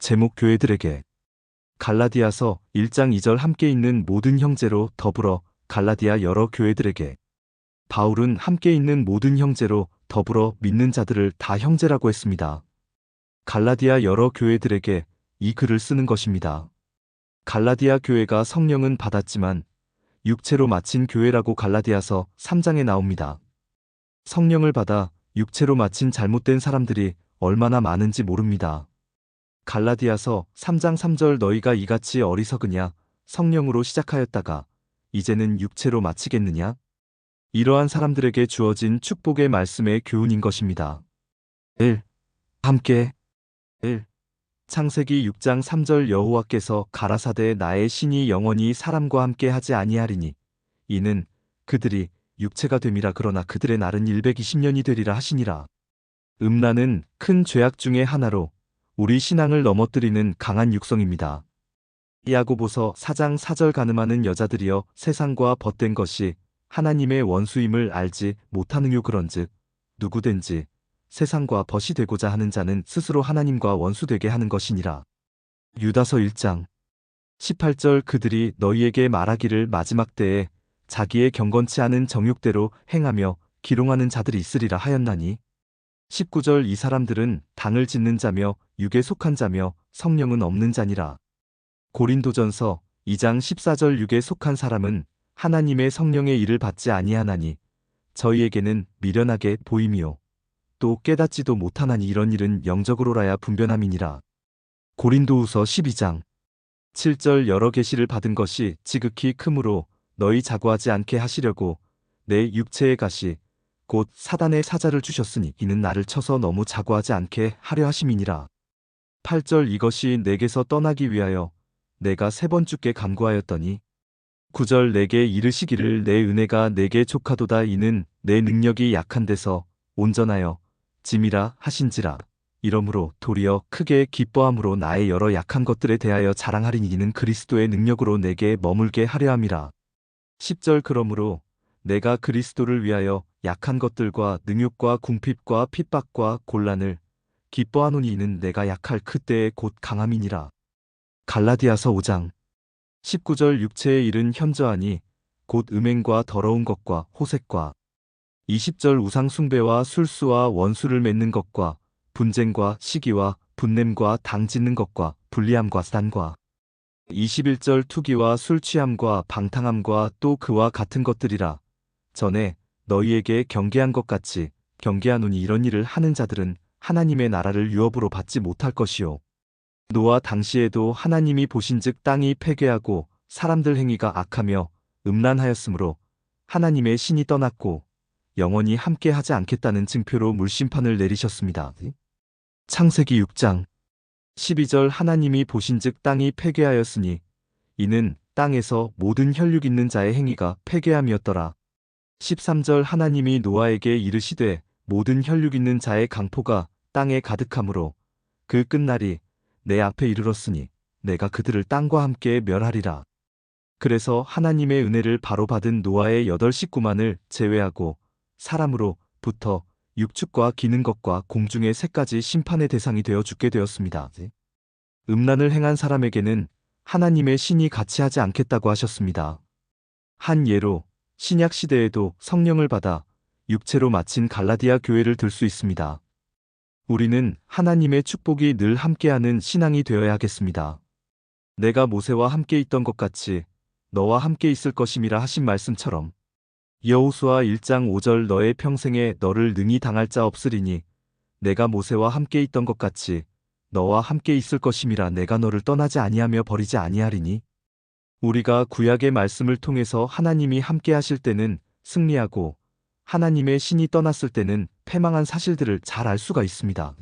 제목 교회들에게 갈라디아서 1장 2절 함께 있는 모든 형제로 더불어 갈라디아 여러 교회들에게 바울은 함께 있는 모든 형제로 더불어 믿는 자들을 다 형제라고 했습니다. 갈라디아 여러 교회들에게 이 글을 쓰는 것입니다. 갈라디아 교회가 성령은 받았지만 육체로 마친 교회라고 갈라디아서 3장에 나옵니다. 성령을 받아 육체로 마친 잘못된 사람들이 얼마나 많은지 모릅니다. 갈라디아서 3장 3절 너희가 이같이 어리석으냐 성령으로 시작하였다가 이제는 육체로 마치겠느냐? 이러한 사람들에게 주어진 축복의 말씀의 교훈인 것입니다. 1. 함께 1. 창세기 6장 3절 여호와께서 가라사대 나의 신이 영원히 사람과 함께 하지 아니하리니 이는 그들이 육체가 됨이라 그러나 그들의 날은 120년이 되리라 하시니라. 음란은 큰 죄악 중의 하나로 우리 신앙을 넘어뜨리는 강한 육성입니다. 야고보서 4장 4절 가늠하는 여자들이여 세상과 벗된 것이 하나님의 원수임을 알지 못하느뇨 그런즉 누구든지 세상과 벗이 되고자 하는 자는 스스로 하나님과 원수되게 하는 것이니라. 유다서 1장 18절 그들이 너희에게 말하기를 마지막 때에 자기의 경건치 않은 정욕대로 행하며 기롱하는 자들이 있으리라 하였나니 19절 이 사람들은 당을 짓는 자며 육에 속한 자며 성령은 없는 자니라. 고린도전서 2장 14절 육에 속한 사람은 하나님의 성령의 일을 받지 아니하나니 저희에게는 미련하게 보임이요 또 깨닫지도 못하나니 이런 일은 영적으로라야 분변함이니라. 고린도후서 12장 7절 여러 계시를 받은 것이 지극히 크므로 너희 자고하지 않게 하시려고 내 육체의 가시 곧 사단의 사자를 주셨으니 이는 나를 쳐서 너무 자고하지 않게 하려 하심이니라. 8절 이것이 내게서 떠나기 위하여 내가 3번 주께 간구하였더니 9절 내게 이르시기를 내 은혜가 내게 족하도다 이는 내 능력이 약한 데서 온전하여 짐이라 하신지라. 이러므로 도리어 크게 기뻐함으로 나의 여러 약한 것들에 대하여 자랑하리니 이는 그리스도의 능력으로 내게 머물게 하려 함이라. 10절 그러므로 내가 그리스도를 위하여 약한 것들과 능욕과 궁핍과 핍박과 곤란을 기뻐하노니 이는 내가 약할 그때에 곧 강함이니라. 갈라디아서 5장 19절 육체의 일은 현저하니 곧 음행과 더러운 것과 호색과 20절 우상 숭배와 술수와 원수를 맺는 것과 분쟁과 시기와 분냄과 당 짓는 것과 불리함과 사단과 21절 투기와 술 취함과 방탕함과 또 그와 같은 것들이라. 전에 너희에게 경계한 것 같이 경계하노니 이런 일을 하는 자들은 하나님의 나라를 유업으로 받지 못할 것이요 노아 당시에도 하나님이 보신즉 땅이 패괴하고 사람들 행위가 악하며 음란하였으므로 하나님의 신이 떠났고 영원히 함께 하지 않겠다는 증표로 물심판을 내리셨습니다. 창세기 6장 12절 하나님이 보신즉 땅이 패괴하였으니 이는 땅에서 모든 혈육 있는 자의 행위가 패괴함이었더라. 13절 하나님이 노아에게 이르시되 모든 혈육 있는 자의 강포가 땅에 가득하므로 그 끝날이 내 앞에 이르렀으니 내가 그들을 땅과 함께 멸하리라. 그래서 하나님의 은혜를 바로 받은 노아의 8 식구만을 제외하고 사람으로부터 육축과 기는 것과 공중의 새까지 심판의 대상이 되어 죽게 되었습니다. 음란을 행한 사람에게는 하나님의 신이 같이 하지 않겠다고 하셨습니다. 한 예로 신약 시대에도 성령을 받아 육체로 마친 갈라디아 교회를 들 수 있습니다. 우리는 하나님의 축복이 늘 함께하는 신앙이 되어야 하겠습니다. 내가 모세와 함께 있던 것 같이 너와 함께 있을 것임이라 하신 말씀처럼 여호수아 1장 5절 너의 평생에 너를 능히 당할 자 없으리니 내가 모세와 함께 있던 것 같이 너와 함께 있을 것임이라 내가 너를 떠나지 아니하며 버리지 아니하리니 우리가 구약의 말씀을 통해서 하나님이 함께 하실 때는 승리하고 하나님의 신이 떠났을 때는 패망한 사실들을 잘 알 수가 있습니다.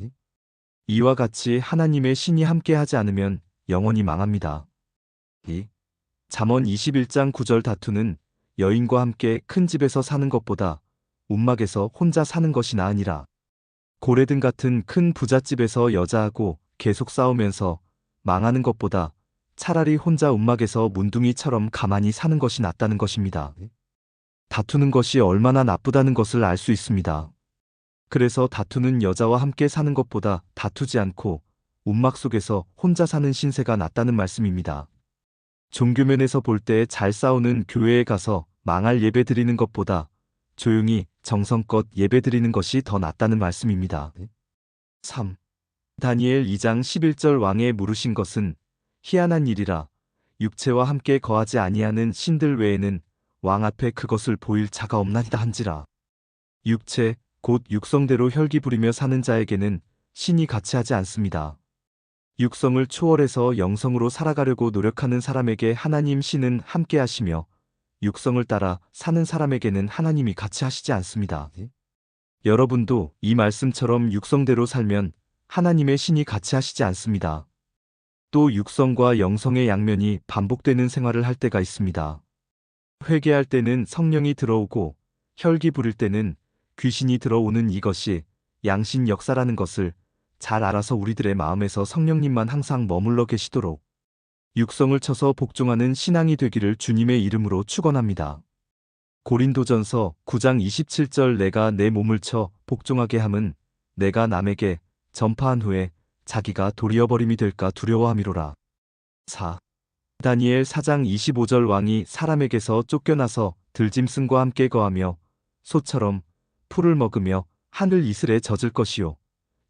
이와 같이 하나님의 신이 함께 하지 않으면 영원히 망합니다. 잠언 21장 9절 다투는 여인과 함께 큰 집에서 사는 것보다 움막에서 혼자 사는 것이 나으니라. 고레등 같은 큰 부잣집에서 여자하고 계속 싸우면서 망하는 것보다 차라리 혼자 움막에서 문둥이처럼 가만히 사는 것이 낫다는 것입니다. 다투는 것이 얼마나 나쁘다는 것을 알 수 있습니다. 그래서 다투는 여자와 함께 사는 것보다 다투지 않고 움막 속에서 혼자 사는 신세가 낫다는 말씀입니다. 종교면에서 볼 때 잘 싸우는 교회에 가서 망할 예배 드리는 것보다 조용히 정성껏 예배 드리는 것이 더 낫다는 말씀입니다. 3. 다니엘 2장 11절 왕에 물으신 것은 희한한 일이라 육체와 함께 거하지 아니하는 신들 외에는 왕 앞에 그것을 보일 자가 없나이다 한지라. 육체 곧 육성대로 혈기 부리며 사는 자에게는 신이 같이 하지 않습니다. 육성을 초월해서 영성으로 살아가려고 노력하는 사람에게 하나님 신은 함께 하시며 육성을 따라 사는 사람에게는 하나님이 같이 하시지 않습니다. 여러분도 이 말씀처럼 육성대로 살면 하나님의 신이 같이 하시지 않습니다. 또 육성과 영성의 양면이 반복되는 생활을 할 때가 있습니다. 회개할 때는 성령이 들어오고 혈기 부릴 때는 귀신이 들어오는 이것이 양신 역사라는 것을 잘 알아서 우리들의 마음에서 성령님만 항상 머물러 계시도록 육성을 쳐서 복종하는 신앙이 되기를 주님의 이름으로 축원합니다. 고린도전서 9장 27절 내가 내 몸을 쳐 복종하게 함은 내가 남에게 전파한 후에 자기가 도리어버림이 될까 두려워함이로라. 4. 다니엘 4장 25절 왕이 사람에게서 쫓겨나서 들짐승과 함께 거하며 소처럼 풀을 먹으며 하늘 이슬에 젖을 것이요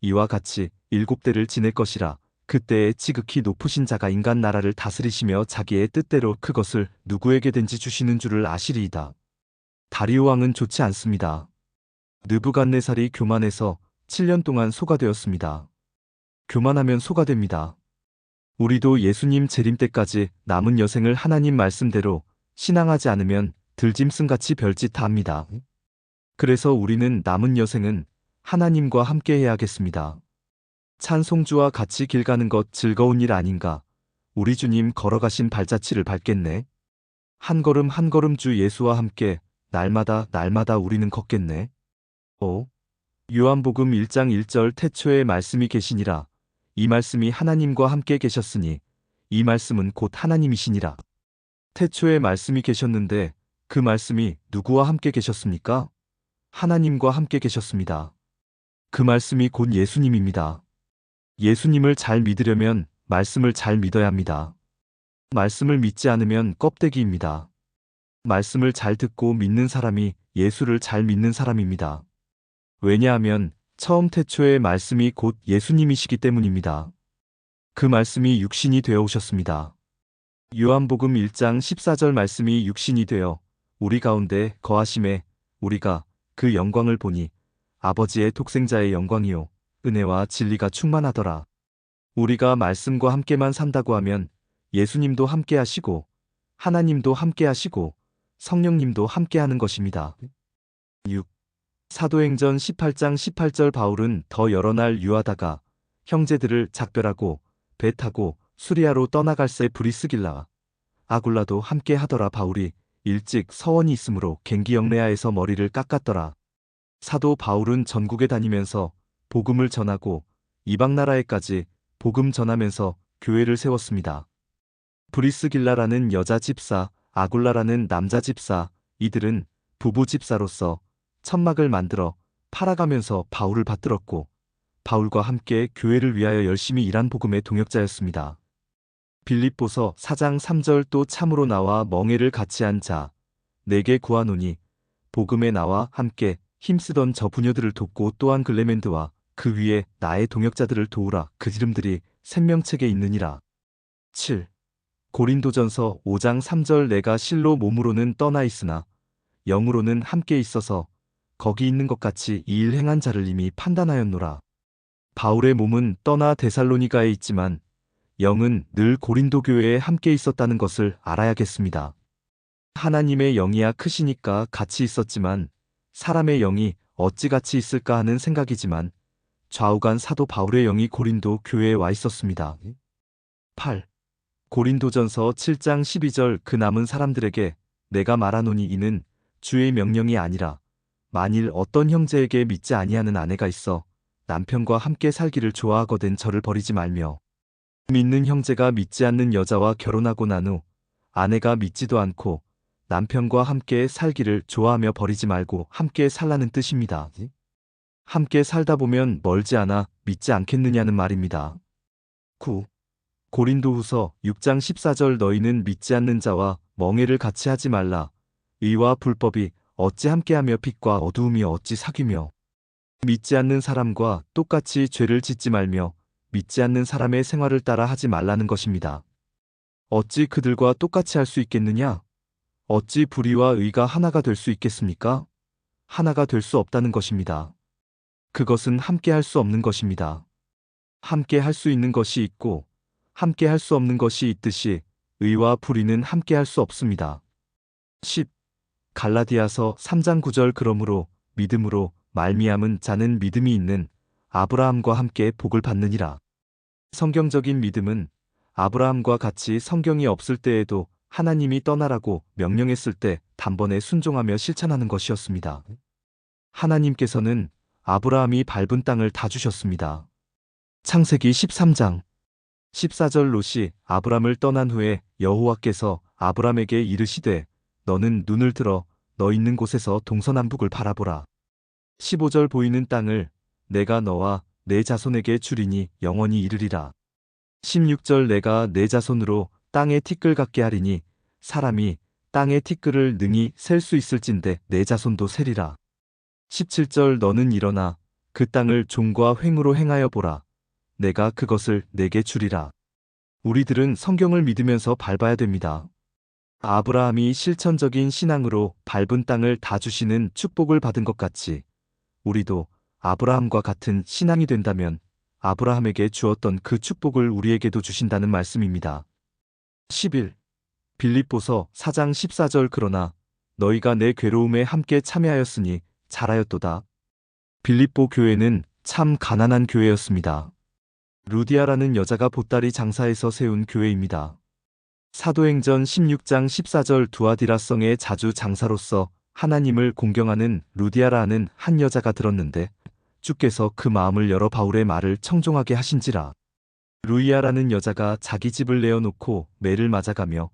이와 같이 7대를 지낼 것이라. 그때에 지극히 높으신 자가 인간 나라를 다스리시며 자기의 뜻대로 그것을 누구에게든지 주시는 줄을 아시리이다. 다리오 왕은 좋지 않습니다. 느부갓네살이 교만해서 7년 동안 소가 되었습니다. 교만하면 소가 됩니다. 우리도 예수님 재림 때까지 남은 여생을 하나님 말씀대로 신앙하지 않으면 들짐승같이 별짓 다 합니다. 그래서 우리는 남은 여생은 하나님과 함께 해야겠습니다. 찬송주와 같이 길 가는 것 즐거운 일 아닌가? 우리 주님 걸어가신 발자취를 밟겠네. 한 걸음 한 걸음 주 예수와 함께 날마다 우리는 걷겠네. 5. 요한복음 1장 1절 태초에 말씀이 계시니라. 이 말씀이 하나님과 함께 계셨으니 이 말씀은 곧 하나님이시니라. 태초에 말씀이 계셨는데 그 말씀이 누구와 함께 계셨습니까? 하나님과 함께 계셨습니다. 그 말씀이 곧 예수님입니다. 예수님을 잘 믿으려면 말씀을 잘 믿어야 합니다. 말씀을 믿지 않으면 껍데기입니다. 말씀을 잘 듣고 믿는 사람이 예수를 잘 믿는 사람입니다. 왜냐하면 처음 태초의 말씀이 곧 예수님이시기 때문입니다. 그 말씀이 육신이 되어 오셨습니다. 요한복음 1장 14절 말씀이 육신이 되어 우리 가운데 거하심에 우리가 그 영광을 보니 아버지의 독생자의 영광이요 은혜와 진리가 충만하더라. 우리가 말씀과 함께만 산다고 하면 예수님도 함께 하시고 하나님도 함께 하시고 성령님도 함께 하는 것입니다. 6. 사도행전 18장 18절 바울은 더 여러 날 유하다가 형제들을 작별하고 배 타고 수리아로 떠나갈새 브리스길라 아굴라도 함께 하더라. 바울이 일찍 서원이 있으므로 갱기역레아에서 머리를 깎았더라. 사도 바울은 전국에 다니면서 복음을 전하고 이방 나라에까지 복음 전하면서 교회를 세웠습니다. 브리스길라라는 여자 집사, 아굴라라는 남자 집사, 이들은 부부 집사로서 천막을 만들어 팔아가면서 바울을 받들었고 바울과 함께 교회를 위하여 열심히 일한 복음의 동역자였습니다. 빌립보서 4장 3절 또 참으로 나와 멍에를 같이 한 자 내게 구하노니 복음에 나와 함께 힘쓰던 저 부녀들을 돕고 또한 글레멘드와 그 위에 나의 동역자들을 도우라. 그 이름들이 생명책에 있느니라. 7. 고린도전서 5장 3절 내가 실로 몸으로는 떠나 있으나 영으로는 함께 있어서 거기 있는 것 같이 이 일 행한 자를 이미 판단하였노라. 바울의 몸은 떠나 데살로니가에 있지만 영은 늘 고린도 교회에 함께 있었다는 것을 알아야겠습니다. 하나님의 영이야 크시니까 같이 있었지만 사람의 영이 어찌 같이 있을까 하는 생각이지만 좌우간 사도 바울의 영이 고린도 교회에 와 있었습니다. 8. 고린도전서 7장 12절 그 남은 사람들에게 내가 말하노니 이는 주의 명령이 아니라 만일 어떤 형제에게 믿지 아니하는 아내가 있어 남편과 함께 살기를 좋아하거든 저를 버리지 말며 믿는 형제가 믿지 않는 여자와 결혼하고 난 후 아내가 믿지도 않고 남편과 함께 살기를 좋아하며 버리지 말고 함께 살라는 뜻입니다. 함께 살다 보면 멀지 않아 믿지 않겠느냐는 말입니다. 9. 고린도후서 6장 14절 너희는 믿지 않는 자와 멍해를 같이 하지 말라. 의와 불법이 어찌 함께하며 빛과 어두움이 어찌 사귀며. 믿지 않는 사람과 똑같이 죄를 짓지 말며 믿지 않는 사람의 생활을 따라 하지 말라는 것입니다. 어찌 그들과 똑같이 할 수 있겠느냐? 어찌 불의와 의가 하나가 될 수 있겠습니까? 하나가 될 수 없다는 것입니다. 그것은 함께 할 수 없는 것입니다. 함께 할 수 있는 것이 있고 함께 할 수 없는 것이 있듯이 의와 불의는 함께 할 수 없습니다. 10. 갈라디아서 3장 9절 그러므로 믿음으로 말미암은 자는 믿음이 있는 아브라함과 함께 복을 받느니라. 성경적인 믿음은 아브라함과 같이 성경이 없을 때에도 하나님이 떠나라고 명령했을 때 단번에 순종하며 실천하는 것이었습니다. 하나님께서는 아브라함이 밟은 땅을 다 주셨습니다. 창세기 13장 14절 롯이 아브람을 떠난 후에 여호와께서 아브람에게 이르시되 너는 눈을 들어 너 있는 곳에서 동서남북을 바라보라. 15절 보이는 땅을 내가 너와 내 자손에게 주리니 영원히 이르리라. 16절 내가 내 자손으로 땅의 티끌 같게 하리니 사람이 땅의 티끌을 능히 셀 수 있을진데 내 자손도 세리라. 17절 너는 일어나 그 땅을 종과 횡으로 행하여 보라. 내가 그것을 내게 주리라. 우리들은 성경을 믿으면서 밟아야 됩니다. 아브라함이 실천적인 신앙으로 밟은 땅을 다 주시는 축복을 받은 것 같이 우리도 아브라함과 같은 신앙이 된다면 아브라함에게 주었던 그 축복을 우리에게도 주신다는 말씀입니다. 11. 빌립보서 4장 14절 그러나 너희가 내 괴로움에 함께 참여하였으니 잘하였도다. 빌립보 교회는 참 가난한 교회였습니다. 루디아라는 여자가 보따리 장사해서 세운 교회입니다. 사도행전 16장 14절 두아디라성에 자주 장사로서 하나님을 공경하는 루디아라는 한 여자가 들었는데 주께서 그 마음을 열어 바울의 말을 청종하게 하신지라. 루이아라는 여자가 자기 집을 내어놓고 매를 맞아가며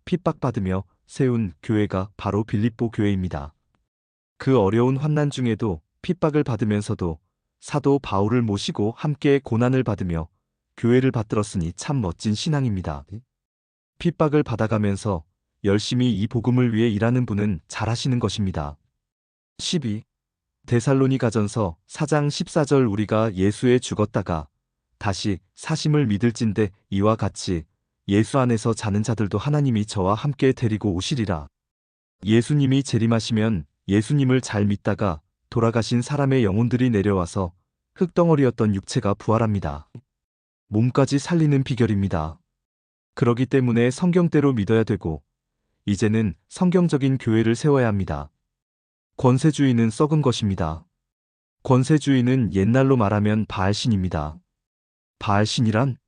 핍박받으며 세운 교회가 바로 빌립보 교회입니다. 그 어려운 환난 중에도 핍박을 받으면서도 사도 바울을 모시고 함께 고난을 받으며 교회를 받들었으니 참 멋진 신앙입니다. 핍박을 받아가면서 열심히 이 복음을 위해 일하는 분은 잘하시는 것입니다. 12. 데살로니가전서 4장 14절 우리가 예수에 죽었다가 다시 사심을 믿을진대 이와 같이 예수 안에서 자는 자들도 하나님이 저와 함께 데리고 오시리라. 예수님이 재림하시면 예수님을 잘 믿다가 돌아가신 사람의 영혼들이 내려와서 흙덩어리였던 육체가 부활합니다. 몸까지 살리는 비결입니다. 그러기 때문에 성경대로 믿어야 되고 이제는 성경적인 교회를 세워야 합니다. 권세주의는 썩은 것입니다. 권세주의는 옛날로 말하면 바알신입니다. 바알신이란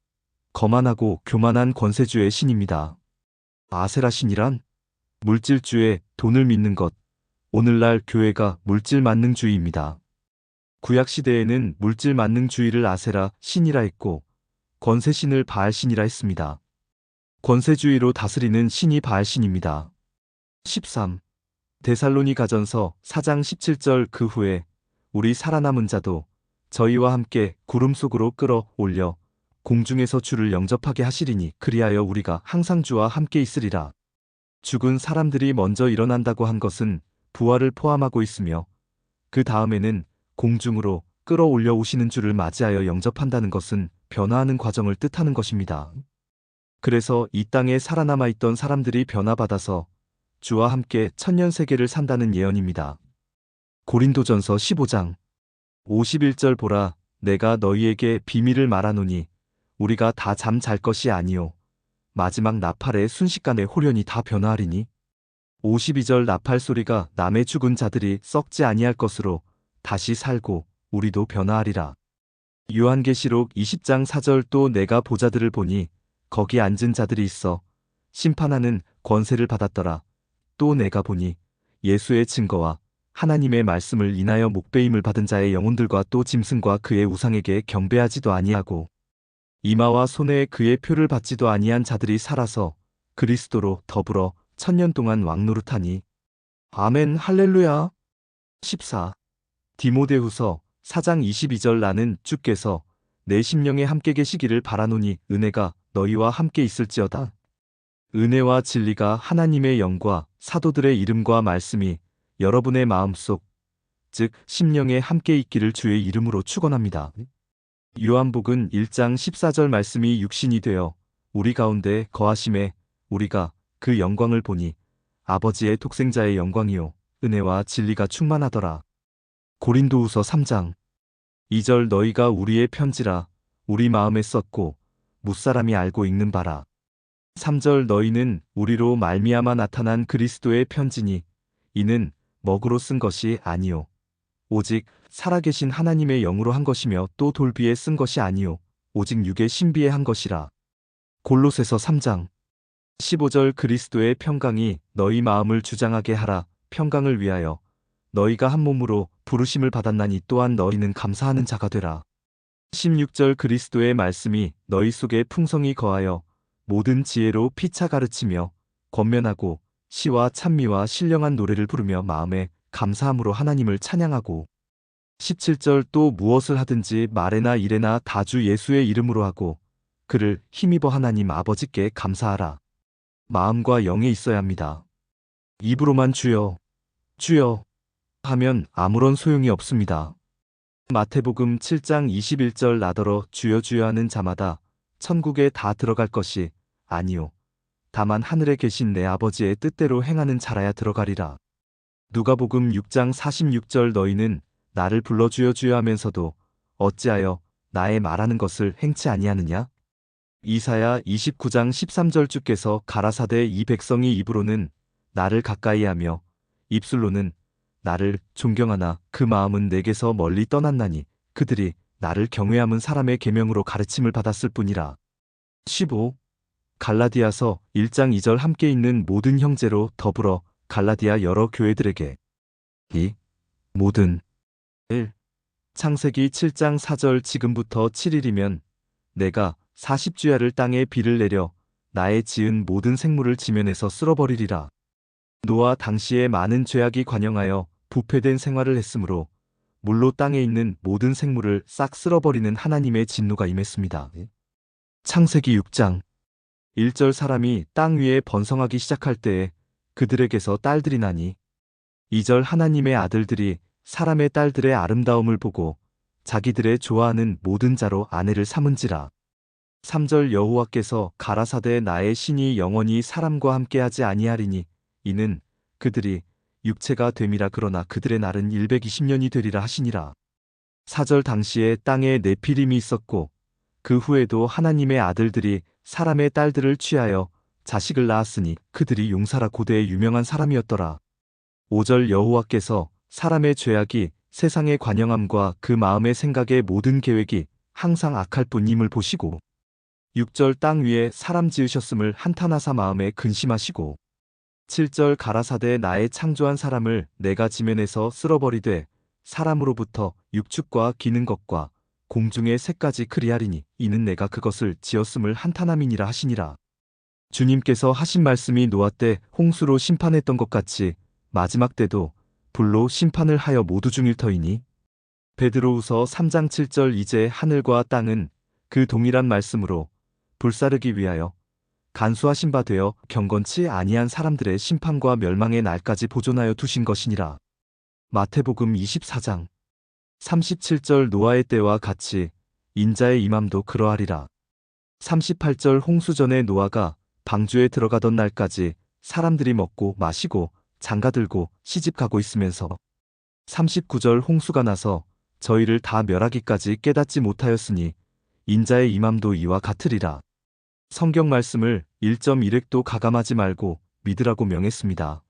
거만하고 교만한 권세주의 신입니다. 아세라신이란 물질주의 돈을 믿는 것. 오늘날 교회가 물질 만능주의입니다. 구약시대에는 물질 만능주의를 아세라 신이라 했고 권세신을 바알신이라 했습니다. 권세주의로 다스리는 신이 바알신입니다. 13. 데살로니가전서 4장 17절 그 후에 우리 살아남은 자도 저희와 함께 구름 속으로 끌어올려 공중에서 주를 영접하게 하시리니 그리하여 우리가 항상 주와 함께 있으리라. 죽은 사람들이 먼저 일어난다고 한 것은 부활을 포함하고 있으며 그 다음에는 공중으로 끌어올려 오시는 주를 맞이하여 영접한다는 것은 변화하는 과정을 뜻하는 것입니다. 그래서 이 땅에 살아남아 있던 사람들이 변화받아서 주와 함께 천년세계를 산다는 예언입니다. 고린도전서 15장 51절 보라 내가 너희에게 비밀을 말하노니 우리가 다 잠 잘 것이 아니요 마지막 나팔의 순식간에 홀연히 다 변화하리니 52절 나팔 소리가 남의 죽은 자들이 썩지 아니할 것으로 다시 살고 우리도 변화하리라. 요한계시록 20장 4절 또 내가 보자들을 보니 거기 앉은 자들이 있어 심판하는 권세를 받았더라. 또 내가 보니 예수의 증거와 하나님의 말씀을 인하여 목배임을 받은 자의 영혼들과 또 짐승과 그의 우상에게 경배하지도 아니하고 이마와 손에 그의 표를 받지도 아니한 자들이 살아서 그리스도로 더불어 천년 동안 왕노릇하니. 아멘 할렐루야. 14. 디모데후서 4장 22절 나는 주께서 내 심령에 함께 계시기를 바라노니 은혜가 너희와 함께 있을지어다. 은혜와 진리가 하나님의 영과 사도들의 이름과 말씀이 여러분의 마음속, 즉 심령에 함께 있기를 주의 이름으로 축원합니다. 요한복음 1장 14절 말씀이 육신이 되어 우리 가운데 거하심에 우리가 그 영광을 보니 아버지의 독생자의 영광이요 은혜와 진리가 충만하더라. 고린도후서 3장 2절 너희가 우리의 편지라 우리 마음에 썼고 무사람이 알고 읽는 바라. 3절 너희는 우리로 말미암아 나타난 그리스도의 편지니 이는 먹으로 쓴 것이 아니요 오직 살아계신 하나님의 영으로 한 것이며 또 돌비에 쓴 것이 아니요 오직 육의 신비에 한 것이라. 골로새서 3장 15절 그리스도의 평강이 너희 마음을 주장하게 하라. 평강을 위하여 너희가 한 몸으로 부르심을 받았나니 또한 너희는 감사하는 자가 되라. 16절 그리스도의 말씀이 너희 속에 풍성히 거하여 모든 지혜로 피차 가르치며 권면하고 시와 찬미와 신령한 노래를 부르며 마음에 감사함으로 하나님을 찬양하고. 17절 또 무엇을 하든지 말에나 일에나 다 주 예수의 이름으로 하고 그를 힘입어 하나님 아버지께 감사하라. 마음과 영에 있어야 합니다. 입으로만 주여, 주여 하면 아무런 소용이 없습니다. 마태복음 7장 21절 나더러 주여 주여 하는 자마다 천국에 다 들어갈 것이 아니요 다만 하늘에 계신 내 아버지의 뜻대로 행하는 자라야 들어가리라. 누가복음 6장 46절 너희는 나를 불러 주여 주여 하면서도 어찌하여 나의 말하는 것을 행치 아니하느냐? 이사야 29장 13절 주께서 가라사대 이 백성이 입으로는 나를 가까이하며 입술로는 나를 존경하나 그 마음은 내게서 멀리 떠났나니 그들이 나를 경외함은 사람의 계명으로 가르침을 받았을 뿐이라. 15. 갈라디아서 1장 2절 함께 있는 모든 형제로 더불어 갈라디아 여러 교회들에게 2. 모든 1. 창세기 7장 4절 지금부터 7일이면 내가 40주야를 땅에 비를 내려 나의 지은 모든 생물을 지면에서 쓸어버리리라. 노아 당시에 많은 죄악이 관영하여 부패된 생활을 했으므로 물로 땅에 있는 모든 생물을 싹 쓸어버리는 하나님의 진노가 임했습니다. 창세기 6장 1절 사람이 땅 위에 번성하기 시작할 때에 그들에게서 딸들이 나니 2절 하나님의 아들들이 사람의 딸들의 아름다움을 보고 자기들의 좋아하는 모든 자로 아내를 삼은지라. 3절 여호와께서 가라사대 나의 신이 영원히 사람과 함께하지 아니하리니 이는 그들이 육체가 됨이라 그러나 그들의 날은 120년이 되리라 하시니라. 4절 당시에 땅에 네피림이 있었고 그 후에도 하나님의 아들들이 사람의 딸들을 취하여 자식을 낳았으니 그들이 용사라 고대의 유명한 사람이었더라. 5절 여호와께서 사람의 죄악이 세상의 관영함과 그 마음의 생각의 모든 계획이 항상 악할 뿐임을 보시고 6절 땅 위에 사람 지으셨음을 한탄하사 마음에 근심하시고 7절 가라사대 나의 창조한 사람을 내가 지면에서 쓸어버리되 사람으로부터 육축과 기는 것과 공중의 새까지 그리하리니 이는 내가 그것을 지었음을 한탄함이니라 하시니라. 주님께서 하신 말씀이 노아 때 홍수로 심판했던 것 같이 마지막 때도 불로 심판을 하여 모두 중일 터이니. 베드로후서 3장 7절 이제 하늘과 땅은 그 동일한 말씀으로 불사르기 위하여 간수하신 바 되어 경건치 아니한 사람들의 심판과 멸망의 날까지 보존하여 두신 것이니라. 마태복음 24장 37절 노아의 때와 같이 인자의 임함도 그러하리라. 38절 홍수 전에 노아가 방주에 들어가던 날까지 사람들이 먹고 마시고 장가들고 시집가고 있으면서 39절 홍수가 나서 저희를 다 멸하기까지 깨닫지 못하였으니 인자의 임함도 이와 같으리라. 성경 말씀을 1.1획도 가감하지 말고 믿으라고 명했습니다.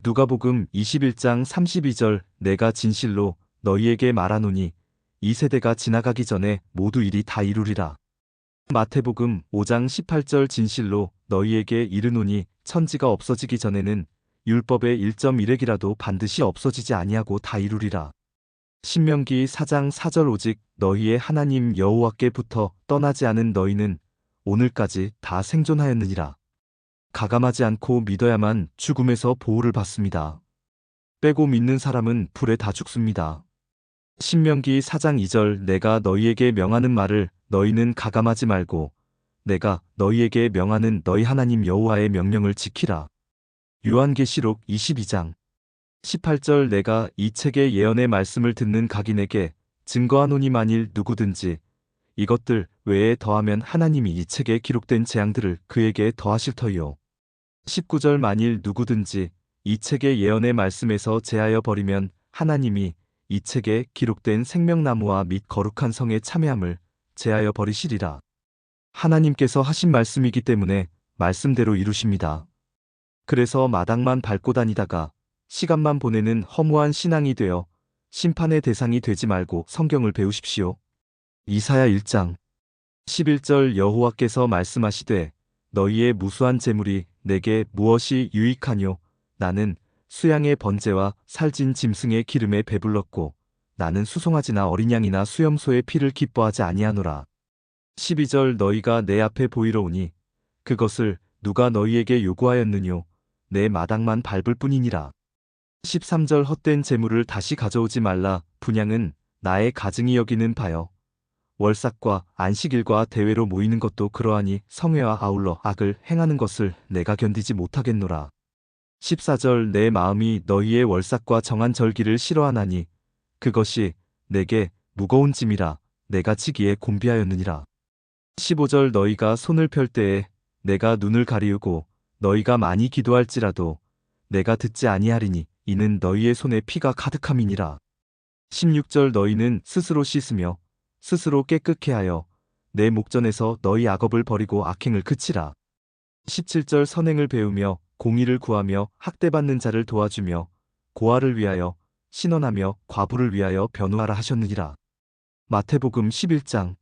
누가복음 21장 32절 내가 진실로 너희에게 말하노니 이 세대가 지나가기 전에 모두 일이 다 이루리라. 마태복음 5장 18절 진실로 너희에게 이르노니 천지가 없어지기 전에는 율법의 1.1획이라도 반드시 없어지지 아니하고 다 이루리라. 신명기 4장 4절 오직 너희의 하나님 여호와께부터 떠나지 않은 너희는 오늘까지 다 생존하였느니라. 가감하지 않고 믿어야만 죽음에서 보호를 받습니다. 빼고 믿는 사람은 불에 다 죽습니다. 신명기 4장 2절 내가 너희에게 명하는 말을 너희는 가감하지 말고 내가 너희에게 명하는 너희 하나님 여호와의 명령을 지키라. 요한계시록 22장 18절 내가 이 책의 예언의 말씀을 듣는 각인에게 증거하노니 만일 누구든지 이것들 외에 더하면 하나님이 이 책에 기록된 재앙들을 그에게 더하실 터이요. 19절 만일 누구든지 이 책의 예언의 말씀에서 제하여 버리면 하나님이 이 책에 기록된 생명나무와 및 거룩한 성의 참회함을 제하여 버리시리라. 하나님께서 하신 말씀이기 때문에 말씀대로 이루십니다. 그래서 마당만 밟고 다니다가 시간만 보내는 허무한 신앙이 되어 심판의 대상이 되지 말고 성경을 배우십시오. 이사야 1장 11절 여호와께서 말씀하시되 너희의 무수한 재물이 내게 무엇이 유익하뇨. 나는 수양의 번제와 살진 짐승의 기름에 배불렀고 나는 수송아지나 어린 양이나 수염소의 피를 기뻐하지 아니하노라. 12절 너희가 내 앞에 보이러 오니 그것을 누가 너희에게 요구하였느뇨. 내 마당만 밟을 뿐이니라. 13절 헛된 재물을 다시 가져오지 말라. 분향은 나의 가증이 여기는 바여. 월삭과 안식일과 대회로 모이는 것도 그러하니 성회와 아울러 악을 행하는 것을 내가 견디지 못하겠노라. 14절 내 마음이 너희의 월삭과 정한 절기를 싫어하나니 그것이 내게 무거운 짐이라 내가 지기에 곤비하였느니라. 15절 너희가 손을 펼 때에 내가 눈을 가리우고 너희가 많이 기도할지라도 내가 듣지 아니하리니 이는 너희의 손에 피가 가득함이니라. 16절 너희는 스스로 씻으며 스스로 깨끗게 하여 내 목전에서 너희 악업을 버리고 악행을 그치라. 17절 선행을 배우며 공의를 구하며 학대받는 자를 도와주며 고아를 위하여 신원하며 과부를 위하여 변호하라 하셨느니라. 마태복음 11장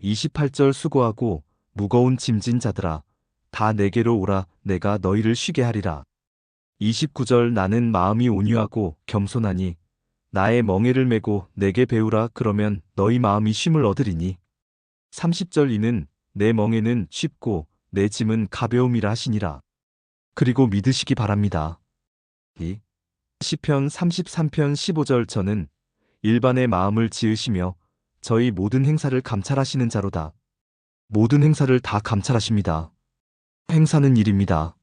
28절 수고하고 무거운 짐진 자들아 다 내게로 오라 내가 너희를 쉬게 하리라. 29절 나는 마음이 온유하고 겸손하니 나의 멍에를 메고 내게 배우라 그러면 너희 마음이 쉼을 얻으리니. 30절 이는 내 멍에는 쉽고 내 짐은 가벼움이라 하시니라. 그리고 믿으시기 바랍니다. 시편 33편 15절 저는 일반의 마음을 지으시며 저희 모든 행사를 감찰하시는 자로다. 모든 행사를 다 감찰하십니다. 행사는 일입니다.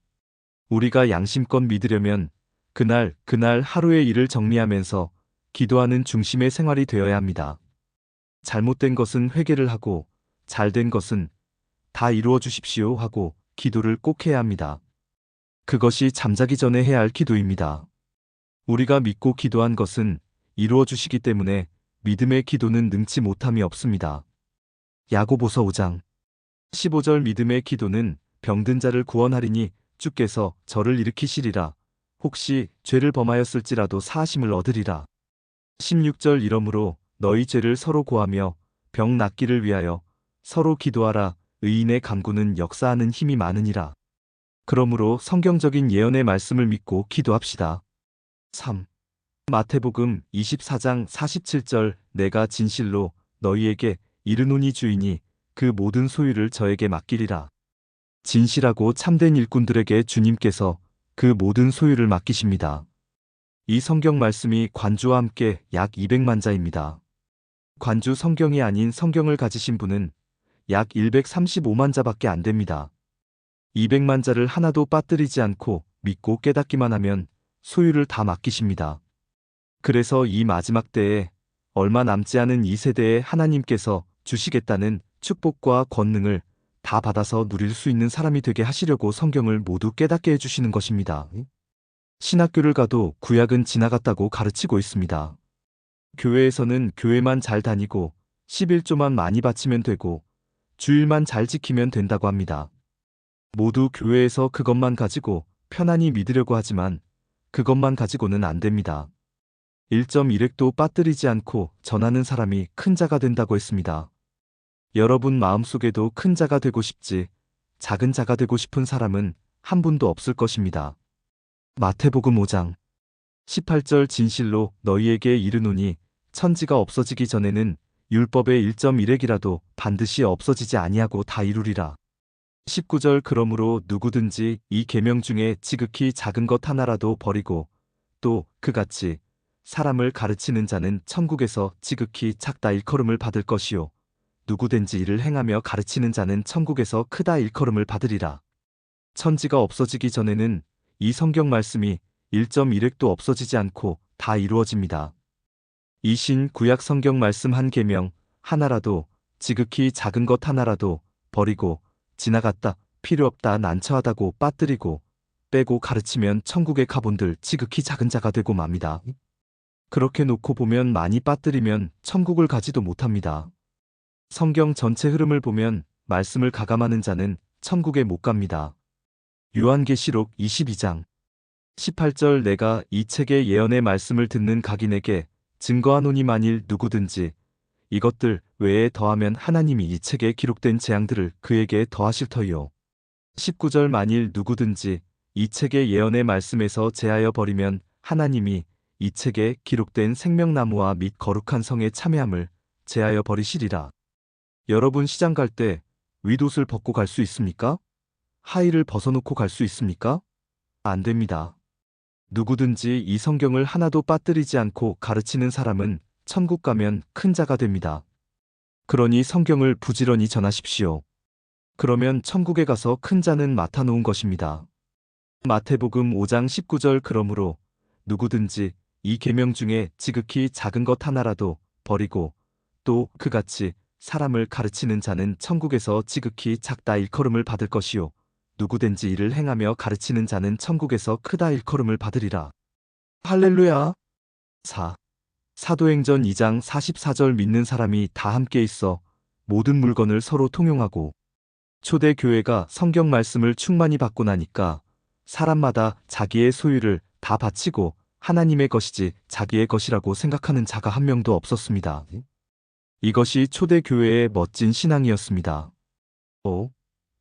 우리가 양심껏 믿으려면 그날 하루의 일을 정리하면서 기도하는 중심의 생활이 되어야 합니다. 잘못된 것은 회개를 하고 잘된 것은 다 이루어 주십시오 하고 기도를 꼭 해야 합니다. 그것이 잠자기 전에 해야 할 기도입니다. 우리가 믿고 기도한 것은 이루어 주시기 때문에 믿음의 기도는 능치 못함이 없습니다. 야고보서 5장 15절 믿음의 기도는 병든 자를 구원하리니 주께서 저를 일으키시리라. 혹시 죄를 범하였을지라도 사하심을 얻으리라. 16절 이러므로 너희 죄를 서로 고하며 병 낫기를 위하여 서로 기도하라. 의인의 간구는 역사하는 힘이 많으니라. 그러므로 성경적인 예언의 말씀을 믿고 기도합시다. 3. 마태복음 24장 47절 내가 진실로 너희에게 이르노니 주인이 그 모든 소유를 저에게 맡기리라. 진실하고 참된 일꾼들에게 주님께서 그 모든 소유를 맡기십니다. 이 성경 말씀이 관주와 함께 약 200만 자입니다. 관주 성경이 아닌 성경을 가지신 분은 약 135만 자밖에 안 됩니다. 200만 자를 하나도 빠뜨리지 않고 믿고 깨닫기만 하면 소유를 다 맡기십니다. 그래서 이 마지막 때에 얼마 남지 않은 이 세대에 하나님께서 주시겠다는 축복과 권능을 다 받아서 누릴 수 있는 사람이 되게 하시려고 성경을 모두 깨닫게 해주시는 것입니다. 신학교를 가도 구약은 지나갔다고 가르치고 있습니다. 교회에서는 교회만 잘 다니고 11조만 많이 바치면 되고 주일만 잘 지키면 된다고 합니다. 모두 교회에서 그것만 가지고 편안히 믿으려고 하지만 그것만 가지고는 안 됩니다. 1.1획도 빠뜨리지 않고 전하는 사람이 큰 자가 된다고 했습니다. 여러분 마음속에도 큰 자가 되고 싶지 작은 자가 되고 싶은 사람은 한 분도 없을 것입니다. 마태복음 5장 18절 진실로 너희에게 이르노니 천지가 없어지기 전에는 율법의 1.1획이라도 반드시 없어지지 아니하고 다 이루리라. 19절 그러므로 누구든지 이 계명 중에 지극히 작은 것 하나라도 버리고 또 그같이 사람을 가르치는 자는 천국에서 지극히 작다 일컬음을 받을 것이요 누구든지 이를 행하며 가르치는 자는 천국에서 크다 일컬음을 받으리라. 천지가 없어지기 전에는 이 성경 말씀이 1.1획도 없어지지 않고 다 이루어집니다. 이 신 구약 성경 말씀 한 계명 하나라도 지극히 작은 것 하나라도 버리고 지나갔다 필요 없다 난처하다고 빠뜨리고 빼고 가르치면 천국에 가본들 지극히 작은 자가 되고 맙니다. 그렇게 놓고 보면 많이 빠뜨리면 천국을 가지도 못합니다. 성경 전체 흐름을 보면 말씀을 가감하는 자는 천국에 못 갑니다. 요한계시록 22장 18절 내가 이 책의 예언의 말씀을 듣는 각인에게 증거하노니 만일 누구든지 이것들 외에 더하면 하나님이 이 책에 기록된 재앙들을 그에게 더하실 터이요. 19절 만일 누구든지 이 책의 예언의 말씀에서 제하여 버리면 하나님이 이 책에 기록된 생명나무와 및 거룩한 성의 참회함을 제하여 버리시리라. 여러분 시장 갈 때 윗옷을 벗고 갈 수 있습니까? 하의를 벗어놓고 갈 수 있습니까? 안 됩니다. 누구든지 이 성경을 하나도 빠뜨리지 않고 가르치는 사람은 천국 가면 큰 자가 됩니다. 그러니 성경을 부지런히 전하십시오. 그러면 천국에 가서 큰 자는 맡아놓은 것입니다. 마태복음 5장 19절 그러므로 누구든지 이 계명 중에 지극히 작은 것 하나라도 버리고 또 그같이 사람을 가르치는 자는 천국에서 지극히 작다 일컬음을 받을 것이요 누구든지 이를 행하며 가르치는 자는 천국에서 크다 일컬음을 받으리라. 할렐루야. 4. 사도행전 2장 44절 믿는 사람이 다 함께 있어 모든 물건을 서로 통용하고 초대 교회가 성경 말씀을 충만히 받고 나니까 사람마다 자기의 소유를 다 바치고 하나님의 것이지 자기의 것이라고 생각하는 자가 한 명도 없었습니다. 이것이 초대 교회의 멋진 신앙이었습니다. 5.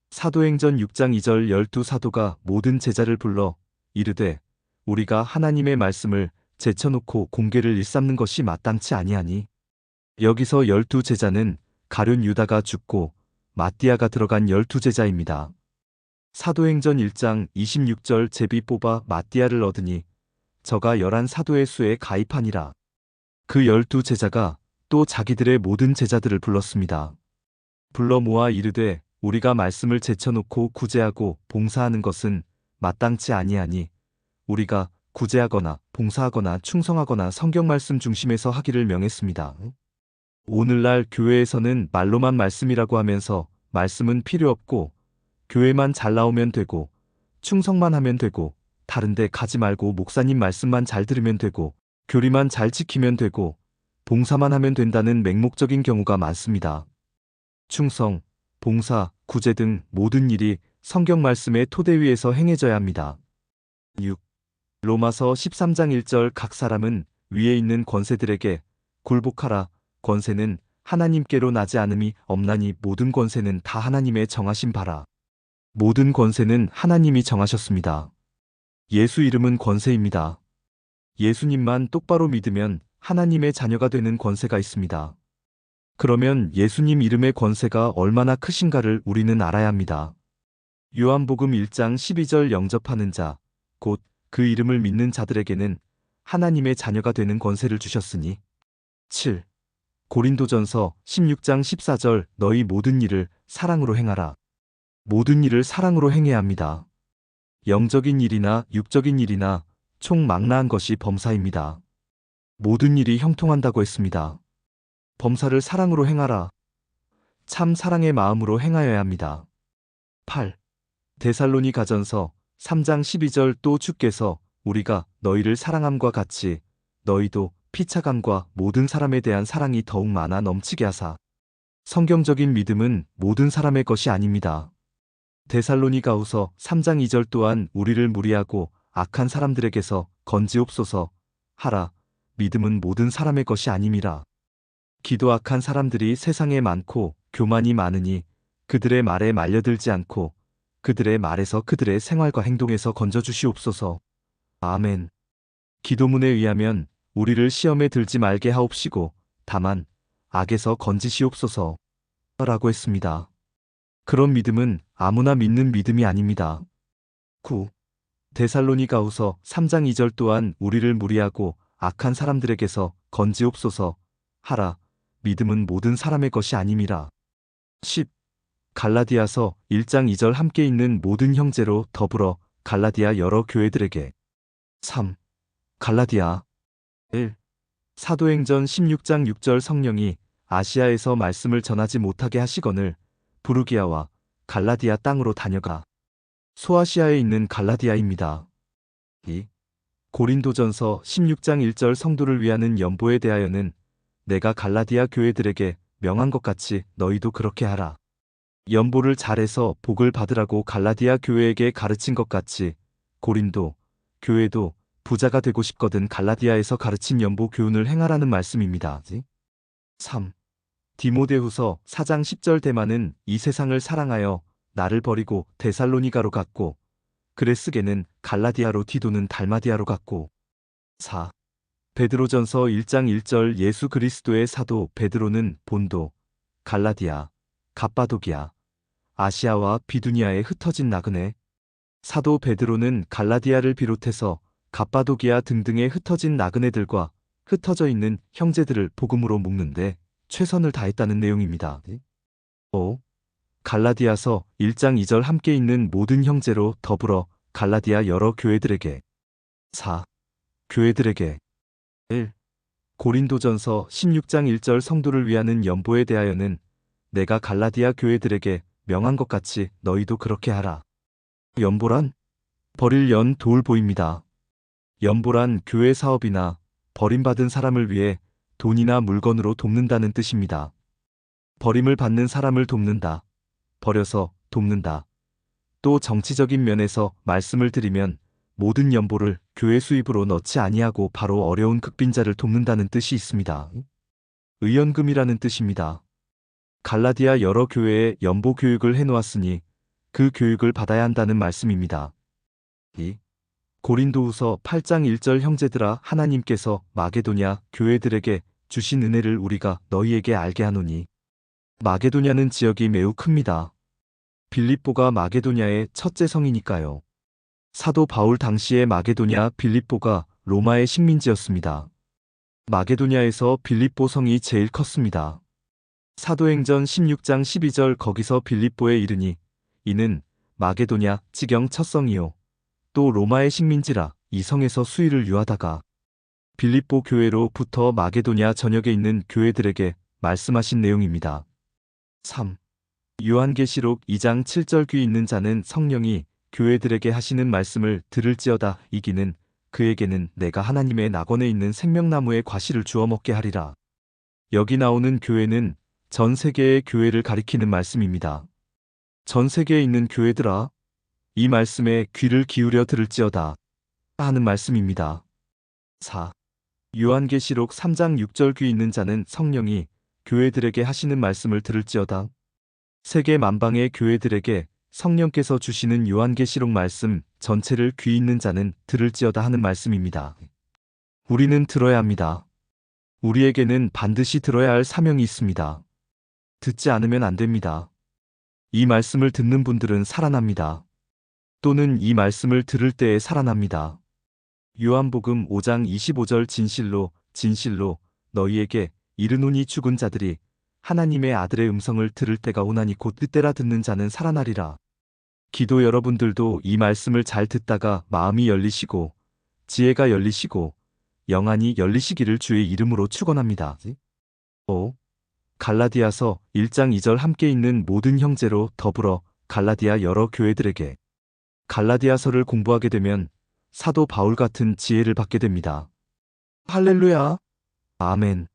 사도행전 6장 2절 12사도가 모든 제자를 불러 이르되 우리가 하나님의 말씀을 제쳐놓고 공개를 일삼는 것이 마땅치 아니하니 여기서 12제자는 가룟 유다가 죽고 마띠아가 들어간 12제자입니다. 사도행전 1장 26절 제비 뽑아 마띠아를 얻으니 저가 11사도의 수에 가입하니라. 그 12제자가 또 자기들의 모든 제자들을 불렀습니다. 불러 모아 이르되 우리가 말씀을 제쳐놓고 구제하고 봉사하는 것은 마땅치 아니하니 우리가 구제하거나 봉사하거나 충성하거나 성경 말씀 중심에서 하기를 명했습니다. 오늘날 교회에서는 말로만 말씀이라고 하면서 말씀은 필요 없고 교회만 잘 나오면 되고 충성만 하면 되고 다른데 가지 말고 목사님 말씀만 잘 들으면 되고 교리만 잘 지키면 되고 봉사만 하면 된다는 맹목적인 경우가 많습니다. 충성, 봉사, 구제 등 모든 일이 성경 말씀의 토대 위에서 행해져야 합니다. 6. 로마서 13장 1절 각 사람은 위에 있는 권세들에게 굴복하라. 권세는 하나님께로 나지 않음이 없나니 모든 권세는 다 하나님의 정하신 바라. 모든 권세는 하나님이 정하셨습니다. 예수 이름은 권세입니다. 예수님만 똑바로 믿으면 하나님의 자녀가 되는 권세가 있습니다. 그러면 예수님 이름의 권세가 얼마나 크신가를 우리는 알아야 합니다. 요한복음 1장 12절 영접하는 자, 곧 그 이름을 믿는 자들에게는 하나님의 자녀가 되는 권세를 주셨으니. 7. 고린도전서 16장 14절 너희 모든 일을 사랑으로 행하라. 모든 일을 사랑으로 행해야 합니다. 영적인 일이나 육적인 일이나 총망라한 것이 범사입니다. 모든 일이 형통한다고 했습니다. 범사를 사랑으로 행하라. 참 사랑의 마음으로 행하여야 합니다. 8. 데살로니가전서 3장 12절 또 주께서 우리가 너희를 사랑함과 같이 너희도 피차감과 모든 사람에 대한 사랑이 더욱 많아 넘치게 하사. 성경적인 믿음은 모든 사람의 것이 아닙니다. 데살로니가후서 3장 2절 또한 우리를 무리하고 악한 사람들에게서 건지옵소서 하라. 믿음은 모든 사람의 것이 아님이라. 기도 악한 사람들이 세상에 많고 교만이 많으니 그들의 말에 말려들지 않고 그들의 말에서 그들의 생활과 행동에서 건져주시옵소서. 아멘. 기도문에 의하면 우리를 시험에 들지 말게 하옵시고 다만 악에서 건지시옵소서 라고 했습니다. 그런 믿음은 아무나 믿는 믿음이 아닙니다. 9. 데살로니가후서 3장 2절 또한 우리를 무리하고 악한 사람들에게서 건지옵소서 하라. 믿음은 모든 사람의 것이 아님이라. 10. 갈라디아서 1장 2절 함께 있는 모든 형제로 더불어 갈라디아 여러 교회들에게. 3. 갈라디아 1. 사도행전 16장 6절 성령이 아시아에서 말씀을 전하지 못하게 하시거늘 부르기아와 갈라디아 땅으로 다녀가. 소아시아에 있는 갈라디아입니다. 2. 고린도전서 16장 1절 성도를 위하는 연보에 대하여는 내가 갈라디아 교회들에게 명한 것 같이 너희도 그렇게 하라. 연보를 잘해서 복을 받으라고 갈라디아 교회에게 가르친 것 같이 고린도 교회도 부자가 되고 싶거든 갈라디아에서 가르친 연보 교훈을 행하라는 말씀입니다. 3. 디모데후서 4장 10절 대마는 이 세상을 사랑하여 나를 버리고 데살로니가로 갔고 그레스게는 갈라디아로 디도는 달마디아로 갔고. 4. 베드로전서 1장 1절 예수 그리스도의 사도 베드로는 본도, 갈라디아, 갑바도기아, 아시아와 비두니아에 흩어진 나그네. 사도 베드로는 갈라디아를 비롯해서 갑바도기아 등등에 흩어진 나그네들과 흩어져 있는 형제들을 복음으로 묶는데 최선을 다했다는 내용입니다. 5. 갈라디아서 1장 2절 함께 있는 모든 형제로 더불어 갈라디아 여러 교회들에게. 4. 교회들에게. 1. 고린도전서 16장 1절 성도를 위하는 연보에 대하여는 내가 갈라디아 교회들에게 명한 것 같이 너희도 그렇게 하라. 연보란 버릴 연 돌보입니다. 연보란 교회 사업이나 버림받은 사람을 위해 돈이나 물건으로 돕는다는 뜻입니다. 버림을 받는 사람을 돕는다. 버려서 돕는다. 또 정치적인 면에서 말씀을 드리면 모든 연보를 교회 수입으로 넣지 아니하고 바로 어려운 극빈자를 돕는다는 뜻이 있습니다. 의연금이라는 뜻입니다. 갈라디아 여러 교회에 연보 교육을 해놓았으니 그 교육을 받아야 한다는 말씀입니다. 2. 고린도후서 8장 1절 형제들아 하나님께서 마게도냐 교회들에게 주신 은혜를 우리가 너희에게 알게 하노니. 마게도냐는 지역이 매우 큽니다. 빌립보가 마게도냐의 첫째 성이니까요. 사도 바울 당시의 마게도냐 빌립보가 로마의 식민지였습니다. 마게도냐에서 빌립보 성이 제일 컸습니다. 사도행전 16장 12절 거기서 빌립보에 이르니 이는 마게도냐 지경 첫 성이요 또 로마의 식민지라 이 성에서 수의를 유하다가 빌립보 교회로부터 마게도냐 전역에 있는 교회들에게 말씀하신 내용입니다. 3. 요한계시록 2장 7절 귀 있는 자는 성령이 교회들에게 하시는 말씀을 들을지어다. 이기는 그에게는 내가 하나님의 낙원에 있는 생명나무의 과실을 주어 먹게 하리라. 여기 나오는 교회는 전 세계의 교회를 가리키는 말씀입니다. 전 세계에 있는 교회들아, 이 말씀에 귀를 기울여 들을지어다 하는 말씀입니다. 4. 요한계시록 3장 6절 귀 있는 자는 성령이 교회들에게 하시는 말씀을 들을지어다. 세계 만방의 교회들에게 성령께서 주시는 요한계시록 말씀 전체를 귀 있는 자는 들을지어다 하는 말씀입니다. 우리는 들어야 합니다. 우리에게는 반드시 들어야 할 사명이 있습니다. 듣지 않으면 안 됩니다. 이 말씀을 듣는 분들은 살아납니다. 또는 이 말씀을 들을 때에 살아납니다. 요한복음 5장 25절 진실로 진실로 너희에게 이르노니 죽은 자들이 하나님의 아들의 음성을 들을 때가 오나니 곧 그때라 듣는 자는 살아나리라. 기도 여러분들도 이 말씀을 잘 듣다가 마음이 열리시고 지혜가 열리시고 영안이 열리시기를 주의 이름으로 축원합니다. 5. 갈라디아서 1장 2절 함께 있는 모든 형제로 더불어 갈라디아 여러 교회들에게. 갈라디아서를 공부하게 되면 사도 바울 같은 지혜를 받게 됩니다. 할렐루야. 아멘.